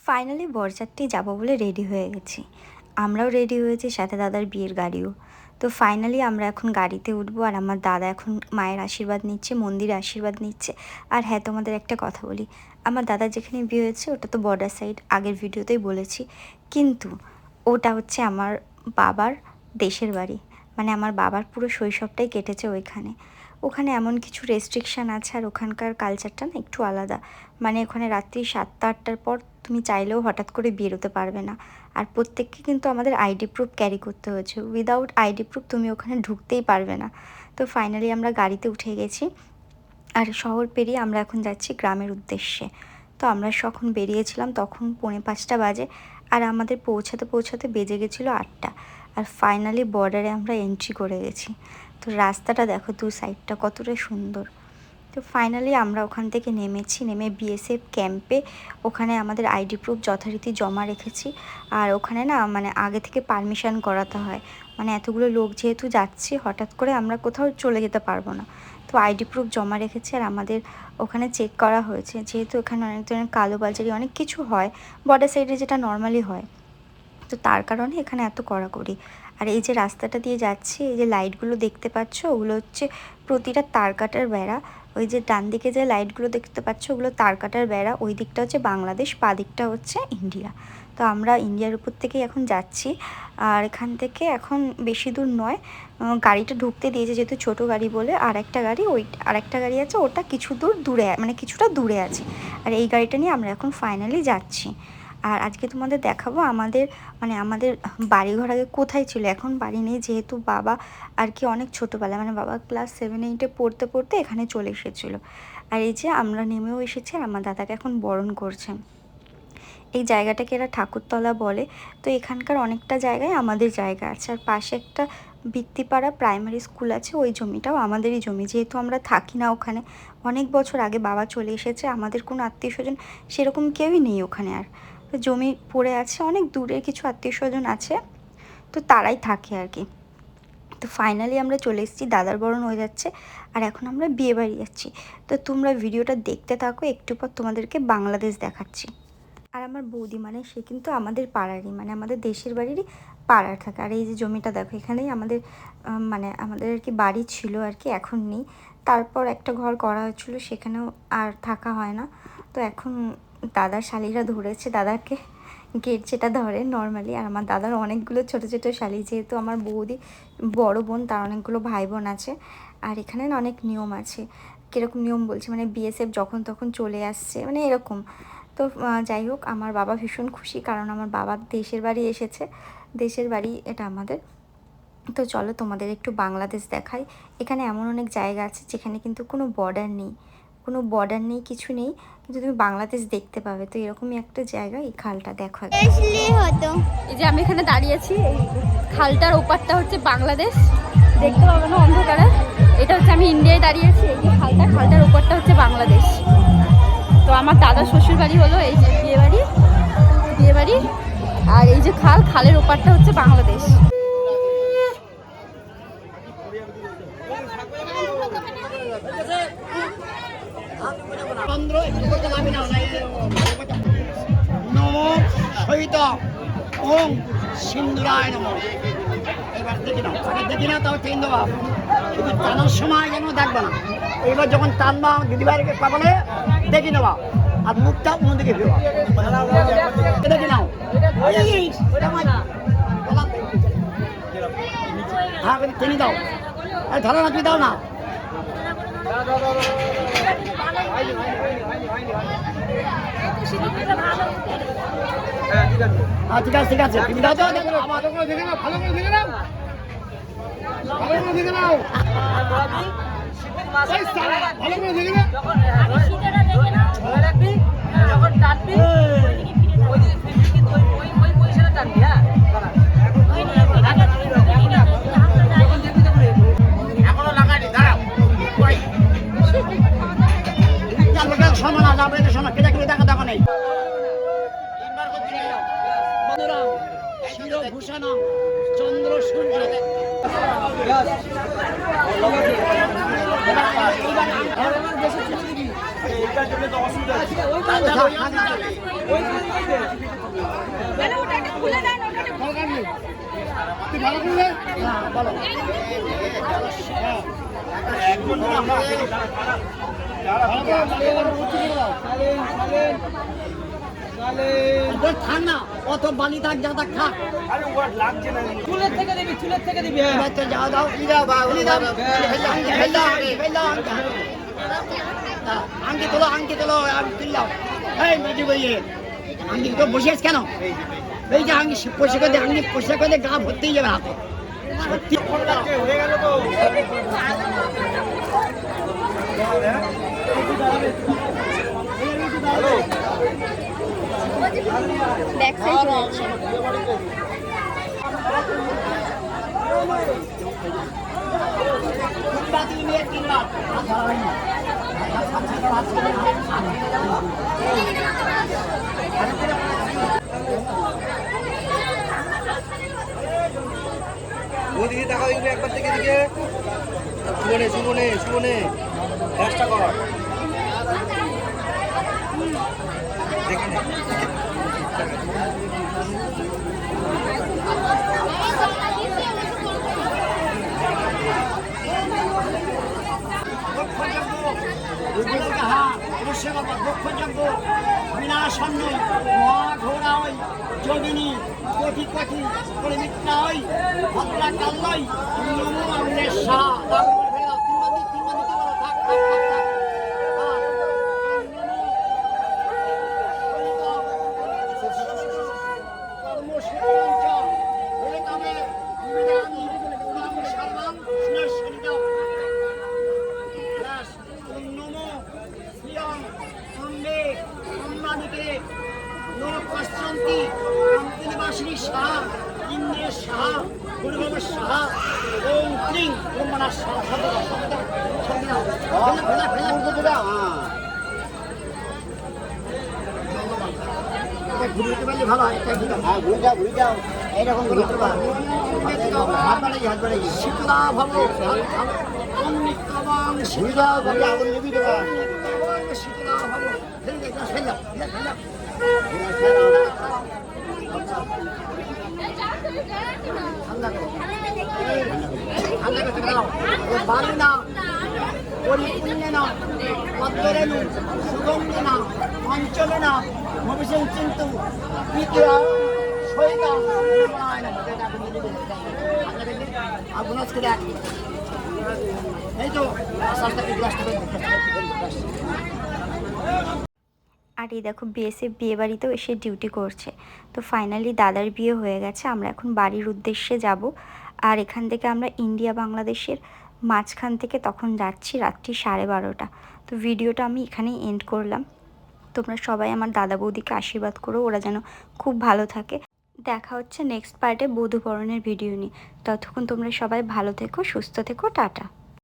Finally বরযাত্রী যাব বলে রেডি হয়ে গেছি। আমরাও রেডি হয়েছি, সাথে দাদার বিয়ের গাড়িও। তো ফাইনালি আমরা এখন গাড়িতে উঠবো, আর আমার দাদা এখন মায়ের আশীর্বাদ নিচ্ছে, মন্দিরে আশীর্বাদ নিচ্ছে। আর হ্যাঁ, তোমাদের একটা কথা বলি, আমার দাদার যেখানে বিয়ে হয়েছে ওটা তো বর্ডার সাইড, আগের ভিডিওতেই বলেছি, কিন্তু ওটা হচ্ছে আমার বাবার দেশের বাড়ি। মানে আমার বাবার পুরো শৈশবটাই কেটেছে ওইখানে। ওখানে এমন কিছু রেস্ট্রিকশান আছে, আর ওখানকার কালচারটা না একটু আলাদা। মানে ওখানে রাত্রি 7টা-8টার পর তুমি চাইলেও হঠাৎ করে বেরোতে পারবে না। আর প্রত্যেককে কিন্তু আমাদের আইডি প্রুফ ক্যারি করতে হয়েছে, উইদাউট আইডি প্রুফ তুমি ওখানে ঢুকতেই পারবে না। তো ফাইনালি আমরা গাড়িতে উঠে গেছি, আর শহর পেরিয়ে আমরা এখন যাচ্ছি গ্রামের উদ্দেশ্যে। তো আমরা যখন বেরিয়েছিলাম তখন 4:45 বাজে, আর আমাদের পৌঁছাতে পৌঁছাতে বেজে গেছিলো 8টা। আর ফাইনালি বর্ডারে আমরা এন্ট্রি করে গেছি। তো রাস্তাটা দেখো, দু সাইডটা কতটা সুন্দর। তো ফাইনালি আমরা ওখান থেকে নেমে বিএসএফ ক্যাম্পে ওখানে আমাদের আইডি প্রুফ যথারীতি জমা রেখেছি। আর ওখানে না মানে আগে থেকে পারমিশন করাতে হয়, মানে এতগুলো লোক যেহেতু যাচ্ছি, হঠাৎ করে আমরা কোথাও চলে যেতে পারবো না। তো আইডি প্রুফ জমা রেখেছি, আর আমাদের ওখানে চেক করা হয়েছে, যেহেতু এখানে অনেক ধরনের কালোবাজারি অনেক কিছু হয় বর্ডার সাইডে, যেটা নর্মালি হয়, তো তার কারণে এখানে এত কড়াকড়ি। আর এই যে রাস্তাটা দিয়ে যাচ্ছি, এই যে লাইটগুলো দেখতে পাচ্ছ, ওগুলো হচ্ছে প্রতিটা তার কাটার বেড়া। ওই যে ডান দিকে যে লাইটগুলো দেখতে পাচ্ছ, ওগুলো তার কাটার বেড়া। ওই দিকটা হচ্ছে বাংলাদেশ, পা দিকটা হচ্ছে ইন্ডিয়া। তো আমরা ইন্ডিয়ার উপর থেকেই এখন যাচ্ছি। আর এখান থেকে এখন বেশি দূর নয়, গাড়িটা ঢুকতে দিয়েছে যেহেতু ছোটো গাড়ি বলে। আর একটা গাড়ি আছে, ওটা কিছু দূর দূরে, মানে কিছুটা দূরে আছে। আর এই গাড়িটা নিয়ে আমরা এখন ফাইনালি যাচ্ছি। আর আজকে তোমাদের দেখাবো আমাদের বাড়িঘর আগে কোথায় ছিল। এখন বাড়ি নেই, যেহেতু বাবা আর কি অনেক ছোটোবেলায়, মানে বাবা ক্লাস 7-8-এ পড়তে পড়তে এখানে চলে এসেছিলো। আর এই যে আমরা নেমেও এসেছি, আর আমার দাদাকে এখন বরণ করছে। এই জায়গাটাকে এরা ঠাকুরতলা বলে। তো এখানকার অনেকটা জায়গায় আমাদের জায়গা আছে, আর পাশে একটা বৃত্তিপাড়া প্রাইমারি স্কুল আছে, ওই জমিটাও আমাদেরই জমি, যেহেতু আমরা থাকি না ওখানে। অনেক বছর আগে বাবা চলে এসেছে, আমাদের কোনো আত্মীয় স্বজন সেরকম কেউই নেই ওখানে। আর জমি পড়ে আছে, অনেক দূরের কিছু আত্মীয় স্বজন আছে, তো তারাই থাকে আর কি। তো ফাইনালি আমরা চলে এসেছি, দাদার বরণ হয়ে যাচ্ছে, আর এখন আমরা বিয়ে বাড়ি যাচ্ছি। তো তোমরা ভিডিওটা দেখতে থাকো, একটু পর তোমাদেরকে বাংলাদেশ দেখাচ্ছি। আর আমার বৌদি মানে সে কিন্তু আমাদের পাড়ারই, মানে আমাদের দেশের বাড়িরই পাড়ার থাকে। আর এই যে জমিটা দেখো, এখানেই আমাদের মানে আমাদের আর কি বাড়ি ছিল আর কি, এখন নেই। তারপর একটা ঘর করা হয়েছিল, সেখানেও আর থাকা হয় না। তো এখন দাদার শালিরা ধরেছে দাদাকে, গেট যেটা ধরে নর্মালি। আর আমার দাদার অনেকগুলো ছোটো ছোটো শালি, যেহেতু আমার বৌদি বড় বোন, তার অনেকগুলো ভাই বোন আছে। আর এখানে না অনেক নিয়ম আছে। কীরকম নিয়ম বলছি, মানে বিএসএফ যখন তখন চলে আসছে, মানে এরকম। তো যাই হোক, আমার বাবা ভীষণ খুশি, কারণ আমার বাবার দেশের বাড়ি এসেছে, দেশের বাড়ি এটা আমাদের। তো চলো তোমাদের একটু বাংলাদেশ দেখাই। এখানে এমন অনেক জায়গা আছে যেখানে কিন্তু কোনো বর্ডার নেই, কিছু নেই, কিন্তু তুমি বাংলাদেশ দেখতে পাবে। তো এরকমই একটা জায়গা, এই খালটা দেখো। এই যে আমি এখানে দাঁড়িয়েছি, এই খালটার ওপারটা হচ্ছে বাংলাদেশ, দেখতে পাবো না অন্ধকারে। এটা হচ্ছে আমি ইন্ডিয়ায় দাঁড়িয়েছি, এই যে খালটার ওপারটা হচ্ছে বাংলাদেশ। তো আমার দাদার শ্বশুর বাড়ি হলো এই যে বিয়ে বাড়ি, আর এই যে খালের ওপারটা হচ্ছে বাংলাদেশ। এবার দেখি না তাও তিন দেওয়া, কিন্তু টানার সময় যেন দেখবে না। এবার যখন টানবা দিদিভাইকে পাবলে দেখি নেওয়া, আর মুখটা অন্যদিকে ফেরা দেখি নাও। হ্যাঁ টেনে দাও, ধরো না, তুমি দাও না। ঠিক আছে তুমি দাও, ভালো করে দেখে নাও, ভালো করে দেখে নাও। চন্দ্র সূর্য এইটার জন্য তো অসুবিধা থাক না অত বালি থাক যা থাক থাক চুলের থেকে দিবি যাও দাও আঙ্কি তোলো আমি তুললাম এই মেজি বইয়ে আঙ্কি তো বসে আছিস কেন এই যে আঙ্কি পোষে করে গা ভর্তি যাবে হাতে সত্যি হয়ে গেল তো ব্যাক সাইড রয়েছে। ওদিকে দেখা দেখবে একবার থেকে দিকে সুমনে চেষ্টা কর দেখে নে। যোগিনী কোটি কোটি পরিমিত্রাই ভদ্রা কাল্লই নমো আমনে শাহ পশ্চন্তি অন্তিনিবাসিনী সাহা ইন্দ্রের সাহা গুরুভবের সাহা ওম ক্লিং ব্রহ্মণার সাহা ঘুরে যেতে পারলে ভালো হয় ঘুরে যাও এইরকম ঘুরে যেতে পারো হাত বাড়াই শীতলা ভাবো অন্নিত্যবাং শীতলা ভাবো আগুন নিবি দেবা শীতলা ভাবো ফেলে বাণী পরিপূর্ণেন পদ্মরেণ সুগন্ধেন পঞ্চমেন ভবিষ্যৎ চিন্তু তৃতীয় সহিত আগুনাজ করে এই তো আর এই দেখো বিএসএফ বিয়ে বাড়িতেও এসে ডিউটি করছে। তো ফাইনালি দাদার বিয়ে হয়ে গেছে, আমরা এখন বাড়ির উদ্দেশ্যে যাব। আর এখান থেকে আমরা ইন্ডিয়া বাংলাদেশের মাঝখান থেকে তখন যাচ্ছি রাত্রি 12:30। তো ভিডিওটা আমি এখানেই এন্ড করলাম। তোমরা সবাই আমার দাদা বৌদিকে আশীর্বাদ করো, ওরা যেন খুব ভালো থাকে। দেখা হচ্ছে নেক্সট পার্টে বধূবরণের ভিডিও নিয়ে। ততক্ষণ তোমরা সবাই ভালো থেকো, সুস্থ থেকো, টাটা।